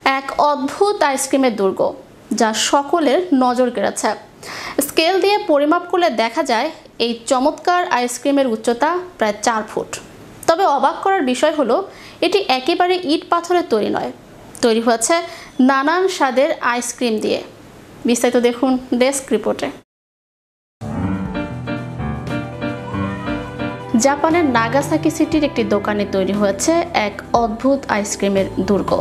এক অদ্ভুত আইসক্রিমের দুর্গ যা সকলের নজর কেড়েছে। স্কেল দিয়ে পরিমাপ করলে দেখা যায় এই চমৎকার আইসক্রিমের উচ্চতা প্রায় 4 ফুট। তবে অবাক করার বিষয় হলো এটি একেবারে ইট পাথরের তৈরি নয়, তৈরি হয়েছে নানান স্বাদের আইসক্রিম দিয়ে। বিস্তারিত দেখুন ডেস্ক রিপোর্টে। জাপানের নাগাসাকি সিটির একটি দোকানে তৈরি হয়েছে এক অদ্ভুত আইসক্রিমের দুর্গ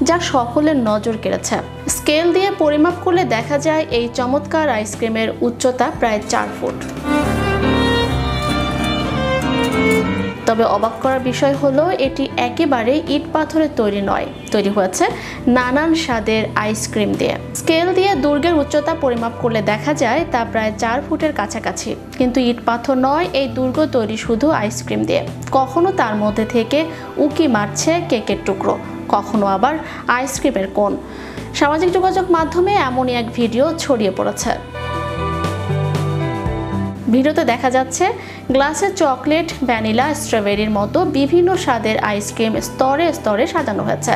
যা সকলের নজর কেড়েছে। স্কেল দিয়ে পরিমাপ করলে দেখা যায় এই চমৎকার আইসক্রিমের উচ্চতা প্রায় 4 ফুট। তবে অবাক করার বিষয় হলো এটি একেবারে ইট পাথরের তৈরি নয়, তৈরি হয়েছে নানান স্বাদের আইসক্রিম দিয়ে। স্কেল দিয়ে দুর্গের উচ্চতা পরিমাপ করলে দেখা যায় তা প্রায় 4 ফুটের কাছাকাছি। কিন্তু ইট পাথর নয়, এই দুর্গ তৈরি শুধু আইসক্রিম দিয়ে। কখনো তার মধ্যে থেকে উকি মারছে কেকের টুকরো, কখনো আবার আইসক্রিমের কোন। সামাজিক যোগাযোগ মাধ্যমে এমনই এক ভিডিও ছড়িয়ে পড়েছে। ভিডিওতে দেখা যাচ্ছে গ্লাসে চকলেট, ভ্যানিলা, স্ট্রবেরির মতো বিভিন্ন স্বাদের আইসক্রিম স্তরে স্তরে সাজানো হয়েছে।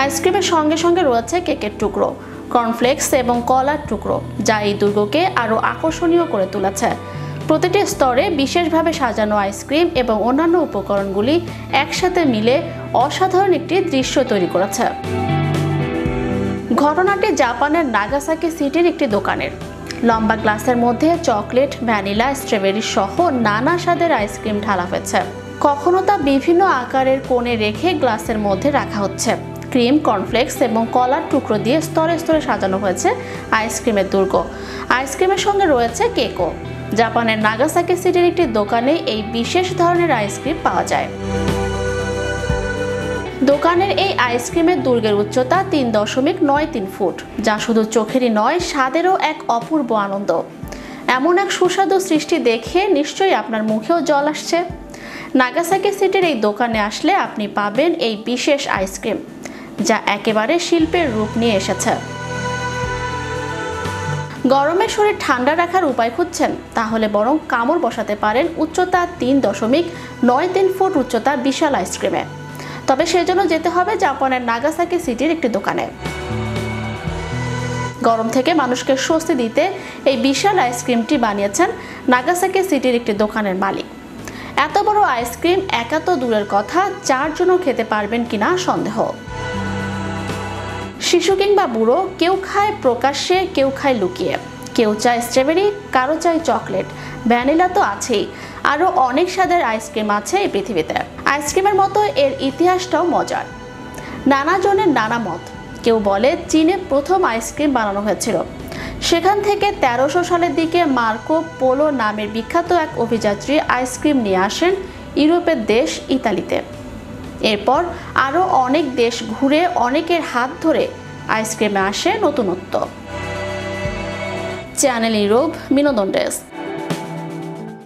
আইসক্রিমের সঙ্গে সঙ্গে রয়েছে কেকের টুকরো, কর্নফ্লেক্স এবং কলার টুকরো, যা এই দুর্গকে আরও আকর্ষণীয় করে তুলেছে। প্রতিটি স্তরে বিশেষভাবে সাজানো আইসক্রিম এবং অন্যান্য উপকরণগুলি একসাথে মিলে অসাধারণ একটি দৃশ্য তৈরি করেছে। ঘটনাটি জাপানের নাগাসাকি সিটির একটি দোকানের। লম্বা গ্লাসের মধ্যে চকলেট, ভ্যানিলা, স্ট্রবেরি সহ নানা স্বাদের আইসক্রিম ঢালা হয়েছে। কখনো তা বিভিন্ন আকারের কোণে রেখে গ্লাসের মধ্যে রাখা হচ্ছে। ক্রিম, কর্নফ্লেক্স এবং কলার টুকরো দিয়ে স্তরে স্তরে সাজানো হয়েছে আইসক্রিমের দুর্গ। আইসক্রিমের সঙ্গে রয়েছে কেকও। জাপানের নাগাসাকি সিটির একটি দোকানে এই বিশেষ ধরনের আইসক্রিম পাওয়া যায়। দোকানের এই আইসক্রিমের দুর্গের উচ্চতা 3.93 ফুট, যা শুধু চোখেরই নয়, স্বাদেরও এক অপূর্ব আনন্দ। এমন এক সুস্বাদু সৃষ্টি দেখে নিশ্চয়ই আপনার মুখেও জল আসছে। নাগাসাকি সিটির এই দোকানে আসলে আপনি পাবেন এই বিশেষ আইসক্রিম, যা একেবারে শিল্পের রূপ নিয়ে এসেছে। গরমে শরীর ঠান্ডা রাখার উপায় খুঁজছেন? তাহলে বরং কামড় বসাতে পারেন উচ্চতা 3.93 ফুট উচ্চতা বিশাল আইসক্রিমে। তবে সেজন্য যেতে হবে জাপানের নাগাসাকি সিটির একটি দোকানে। গরম থেকে মানুষকে স্বস্তি দিতে এই বিশাল আইসক্রিমটি বানিয়েছেন নাগাসাকি সিটির একটি দোকানের মালিক। এত বড় আইসক্রিম একা তো দূরের কথা, 4 জনও খেতে পারবেন কিনা সন্দেহ। শিশু কিংবা বুড়ো, কেউ খায় প্রকাশ্যে, কেউ খায় লুকিয়ে। কেউ চায় স্ট্রবেরি, কারো চায় চকলেট, ভ্যানিলা তো আছেই, আরও অনেক স্বাদের আইসক্রিম আছে এই পৃথিবীতে। আইসক্রিমের মতো এর ইতিহাসটাও মজার। নানা জনের নানা মত। কেউ বলে চীনে প্রথম আইসক্রিম বানানো হয়েছিল। সেখান থেকে 1300 সালের দিকে মার্কো পোলো নামের বিখ্যাত এক অভিযাত্রী আইসক্রিম নিয়ে আসেন ইউরোপের দেশ ইতালিতে। এরপর আরও অনেক দেশ ঘুরে অনেকের হাত ধরে আইসক্রিমে আসে নতুনত্ব। চ্যানেল ইউরোপ বিনোদন ডেস্ক।